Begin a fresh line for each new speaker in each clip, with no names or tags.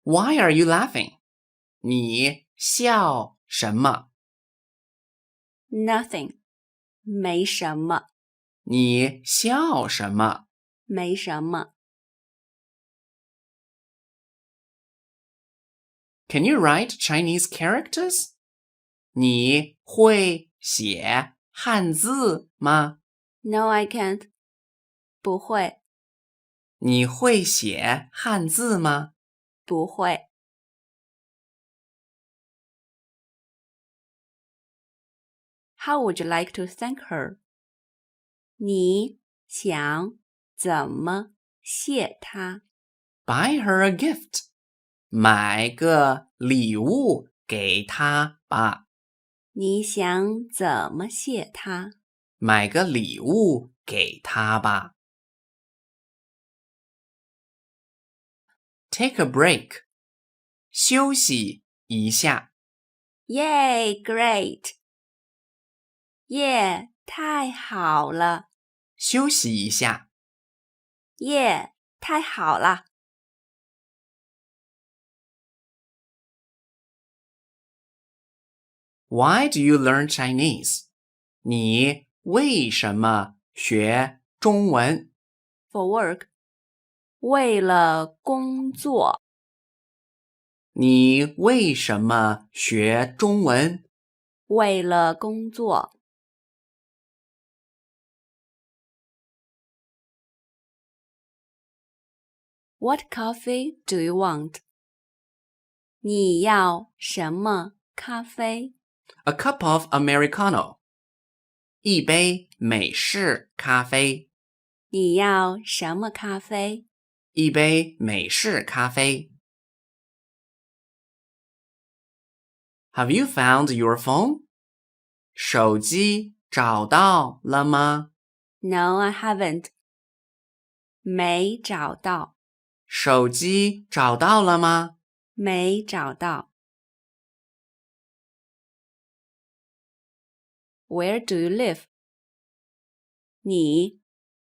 Why are you laughing? 你笑什么？
Nothing. 没什么。
你笑什么？
没什么。
Can you write Chinese characters? 你会写汉字吗？
No, I can't. 不会。
你会写汉字吗？
不会。How would you like to thank her? 你想怎么谢她？
Buy her a gift. 买个礼物给她吧。
你想怎么谢她？
买个礼物给她吧。Take a break. 休息一下。
Yay, great! 耶，太好了！
休息一下。
耶，太好了！
Why do you learn Chinese? 你为什么学中文？
For work. 为了工作。
你为什么学中文？
为了工作。What coffee do you want? 你要什么咖啡？
A cup of Americano. 一杯美式咖啡。
你要什么咖啡？
一杯美式咖啡。Have you found your phone? 手机找到了吗？
No, I haven't. 没找到。
手机找到了吗？
没找到。Where do you live? 你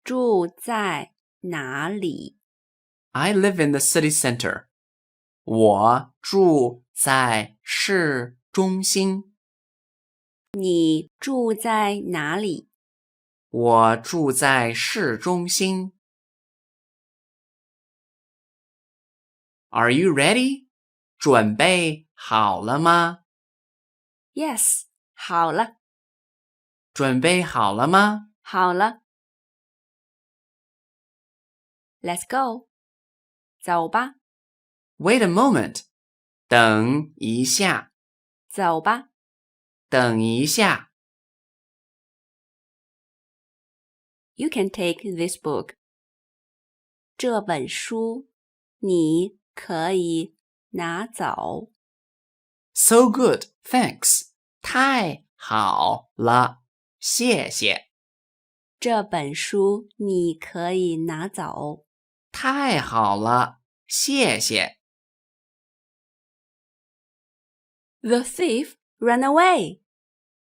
住在哪里？
I live in the city center. 我住在市中心。
你住在哪里？
我住在市中心。Are you ready? 准备好了吗？
Yes, 好了。
准备好了吗？
好了。Let's go. 走吧。
Wait a moment. 等一下。
走吧。
等一下。
You can take this book. 这本书你可以拿走。
So good, thanks. 太好了，谢谢。
这本书你可以拿走。
太好了，谢谢。
The thief ran away.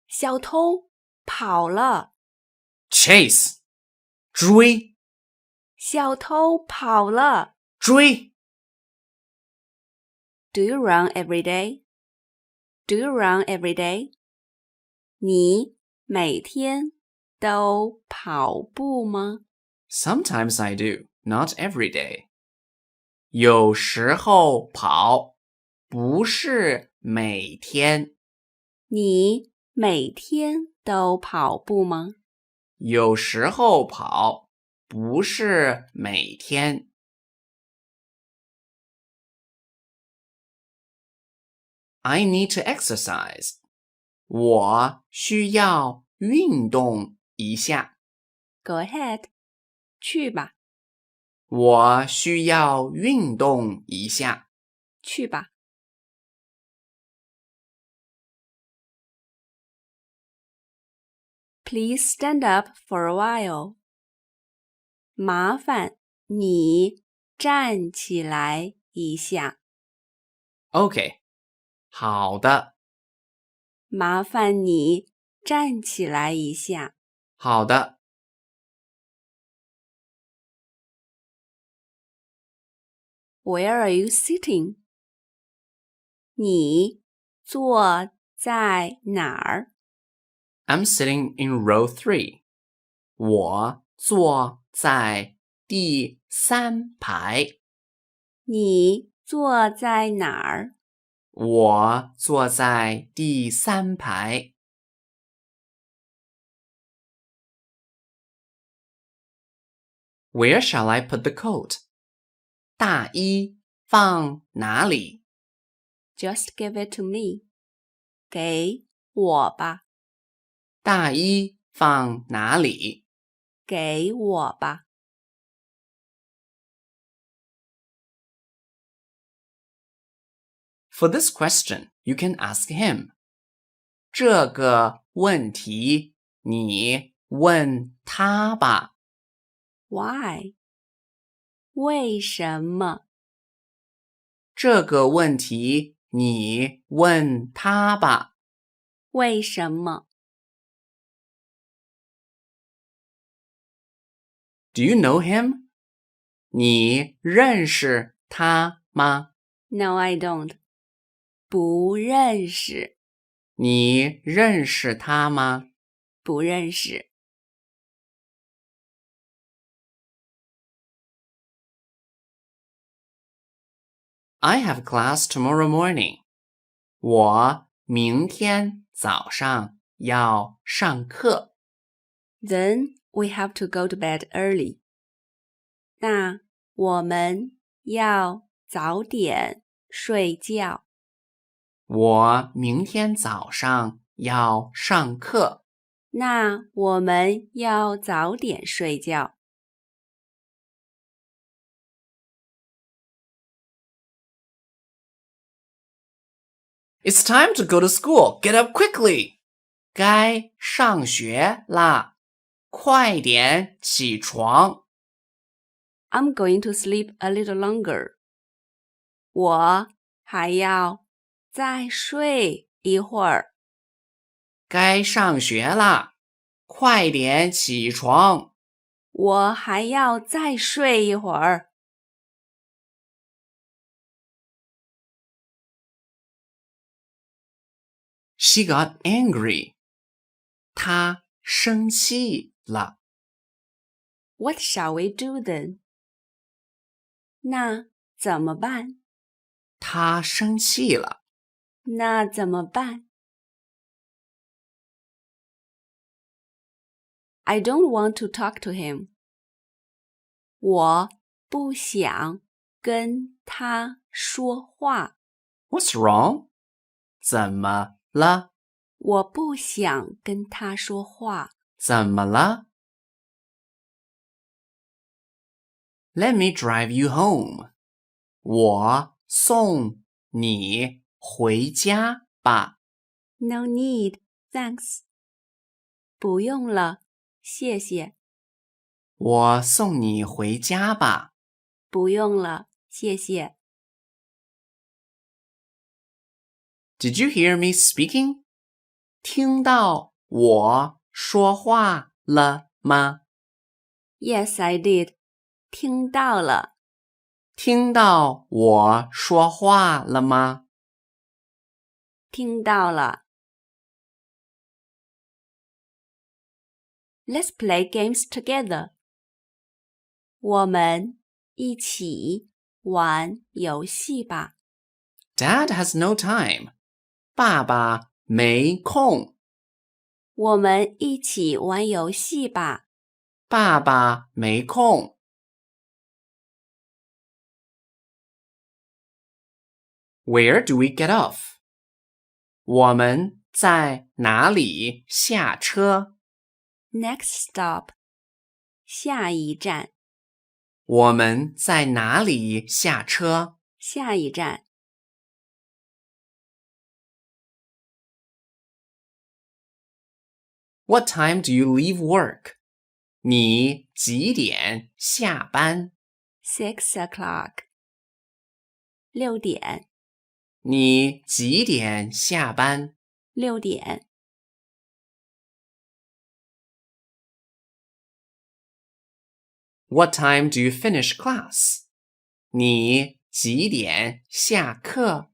小偷跑了。
Chase. 追。
小偷跑了。
追。
Do you run every day? Do you run every day? 你每天都跑步吗？
Sometimes I do, not every day. 有时候跑，不是每天。
你每天都跑步吗？
有时候跑，不是每天。I need to exercise. 我需要运动一下。
Go ahead. 去吧。
我需要运动一下。
去吧。Please stand up for a while. 麻烦你站起来一下。
OK. 好的。
麻烦你站起来一下。
好的。
Where are you sitting? 你坐在哪儿？
I'm sitting in row 3. 我坐在第3排。
你坐在哪儿？
我坐在第3排。Where shall I put the coat? 大衣放哪里？
Just give it to me. 给我吧，
大衣放哪里？
给我吧。
For this question, you can ask him. 这个问题你问他吧。
Why? 为什么？
这个问题你问他吧。
为什么？
Do you know him? 你认识他吗？
No, I don't. 不认识，
你认识他吗？
不认识。
I have class tomorrow morning. 我明天早上要上课。
Then we have to go to bed early. 那我们要早点睡觉。
我明天早上要上课。
那我们要早点睡觉。
It's time to go to school. Get up quickly. 该上学啦，快点起床。
I'm going to sleep a little longer. 我还要再睡一会儿。
该上学啦，快点起床。
我还要再睡一会儿。
She got angry. 她生气了。
What shall we do then? 那怎么办？
她生气了。
那怎么办？ I don't want to talk to him. 我不想跟他说话。
What's wrong? 怎么了？
我不想跟他说话。
怎么了？ Let me drive you home. 我送你回家吧。
No need, thanks. 不用了，谢谢。
我送你回家吧。
不用了，谢谢。
Did you hear me speaking? 听到我说话了吗？
Yes, I did. 听到了。
听到我说话了吗？
听到了。Let's play games together. 我们一起玩游戏吧。
Dad has no time. 爸爸没空。
我们一起玩游戏吧。
爸爸没空。Where do we get off? 我们在哪里下车？
Next stop. 下一站。
我们在哪里下车？
下一站。
What time do you leave work? 你几点下班？
6 o'clock. 6点。
你几点下班？
6点。
What time do you finish class? 你几点下课？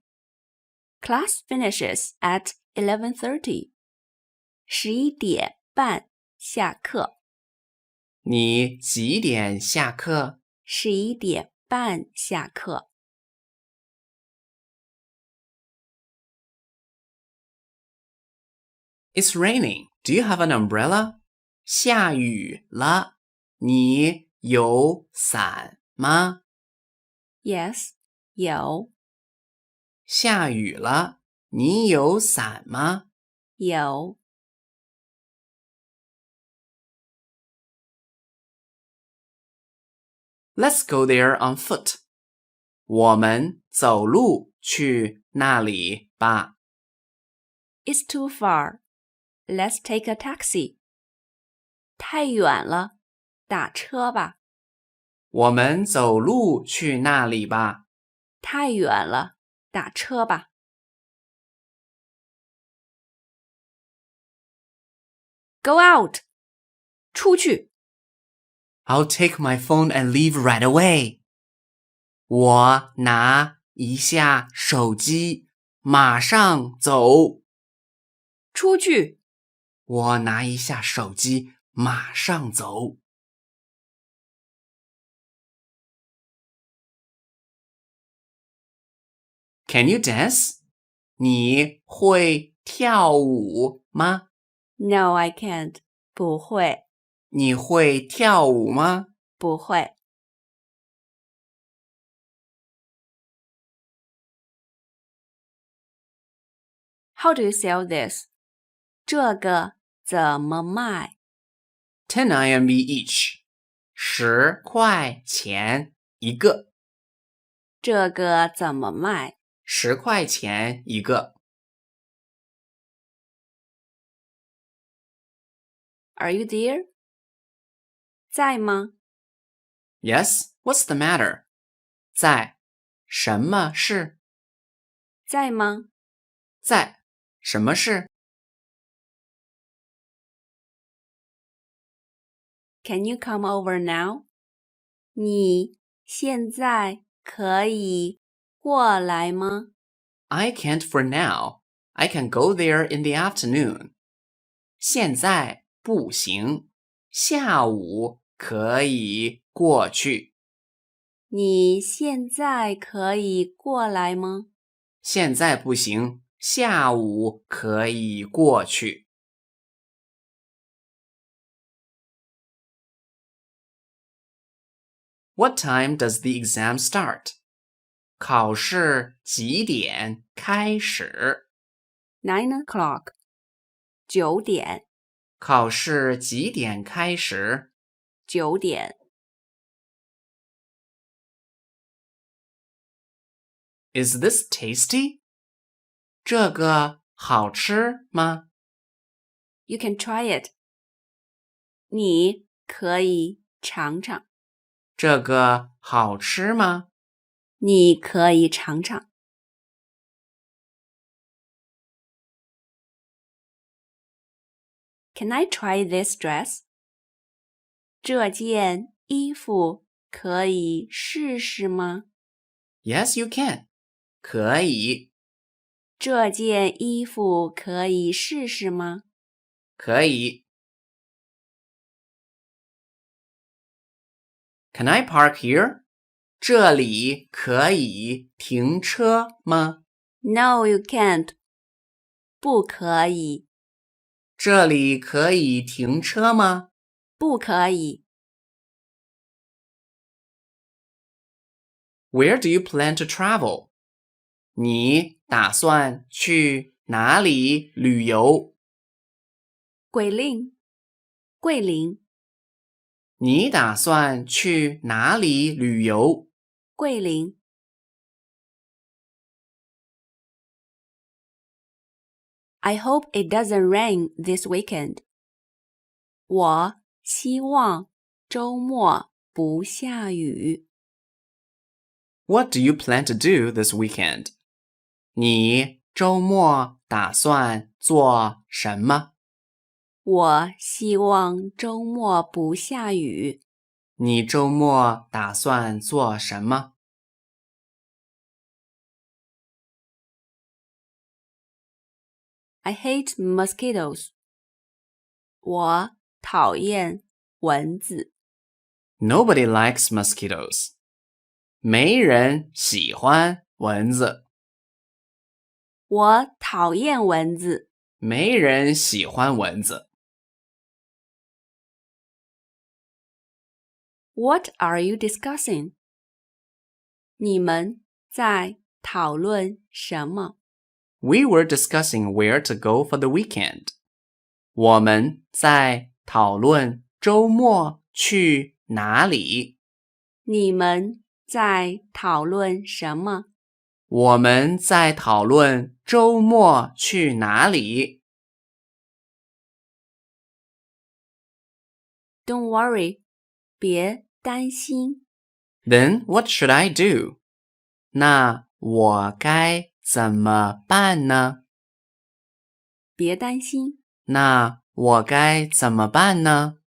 Class finishes at 11:30. 11:30下课。
你几点下课？
11:30下课。
It's raining. Do you have an umbrella? 下雨了，你有伞吗？
Yes, 有。
下雨了，你有伞吗？
有。
Let's go there on foot. 我们走路去那里吧。
It's too far. Let's take a taxi. 太远了，打车吧。
我们走路去那里吧。
太远了，打车吧。Go out. 出去。
I'll take my phone and leave right away. 我拿一下手机，马上走。
出去。
我拿一下手机，马上走。Can you dance? 你会跳舞吗？
No, I can't. 不会。
你会跳舞吗？
不会。How do you sell this? 这个怎么卖？
10 RMB each. 10块钱一个。
这个怎么卖？
10块钱一个。
Are you there? 在吗？
Yes, what's the matter? 在，什么事？
在吗？
在，什么事？
Can you come over now? 你现在可以过来吗？
I can't for now. I can go there in the afternoon. 现在不行，下午可以过去。
你现在可以过来吗？
现在不行，下午可以过去。What time does the exam start? 考试几点开始？
9 o'clock. 9点。
考试几点开始？
9点。
Is this tasty? 这个好吃吗？
You can try it. 你可以尝尝。
这个好吃吗？
你可以尝尝。Can I try this dress? 这件衣服可以试试吗？
Yes, you can. 可以，
这件衣服可以试试吗？
可以。Can I park here? 这里可以停车吗？
No, you can't. 不可以。
这里可以停车吗？
不可以。
Where do you plan to travel? 你打算去哪里旅游？
桂林。桂林。
你打算去哪里旅游？
桂林。I hope it doesn't rain this weekend. 我希望周末不下雨。
What do you plan to do this weekend? 你周末打算做什么？
我希望周末不下雨。
你周末打算做什么？
I hate mosquitoes. 我讨厌蚊子。
Nobody likes mosquitoes. 没人喜欢蚊子。
我讨厌蚊子。
没人喜欢蚊子。
What are you discussing? 你们在讨论什么？
We were discussing where to go for the weekend. 我们在讨论周末去哪里。
你们在讨论什么？
我们在讨论周末去哪里。
Don't worry, 别担心。
Then what should I do? 那我该怎么办呢？
别担心。
那我该怎么办呢？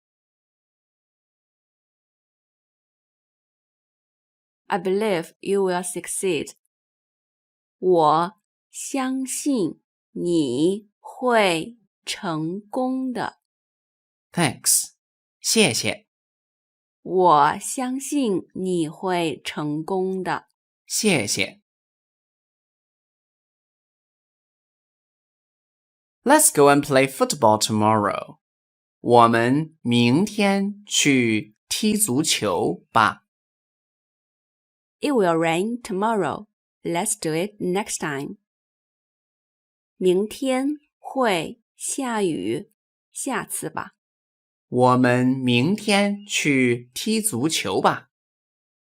I believe you will succeed. 我相信你会成功的。
Thanks. 谢谢。
我相信你会成功的。
谢谢。Let's go and play football tomorrow. 我们明天去踢足球吧。
It will rain tomorrow. Let's do it next time. 明天会下雨，下次吧。
我们明天去踢足球吧。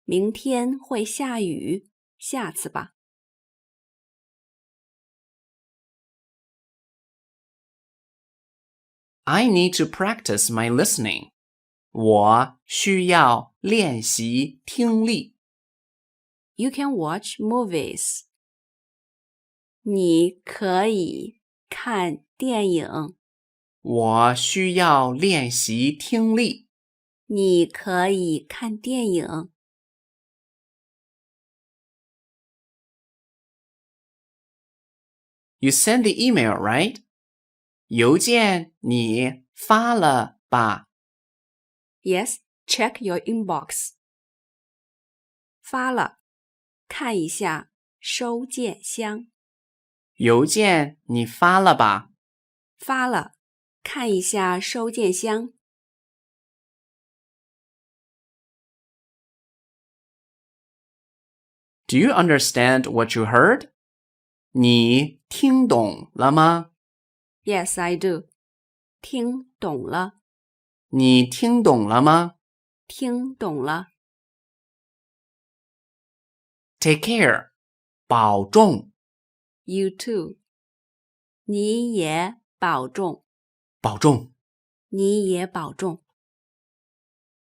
明天会下雨，下次吧。
I need to practice my listening. 我需要练习听力。
You can watch movies. 你可以看电影。
我需要练习听力。
你可以看电影。
You sent the email, right? 邮件你发了吧？
Yes, check your inbox. 发了，看一下收件箱。
邮件你发了吧？
发了，看一下收件箱。
Do you understand what you heard? 你听懂了吗？
Yes, I do. 听懂了，
你听懂了吗？
听懂了。
Take care. 保重。
You too. 你也保重。
保重。
你也保重。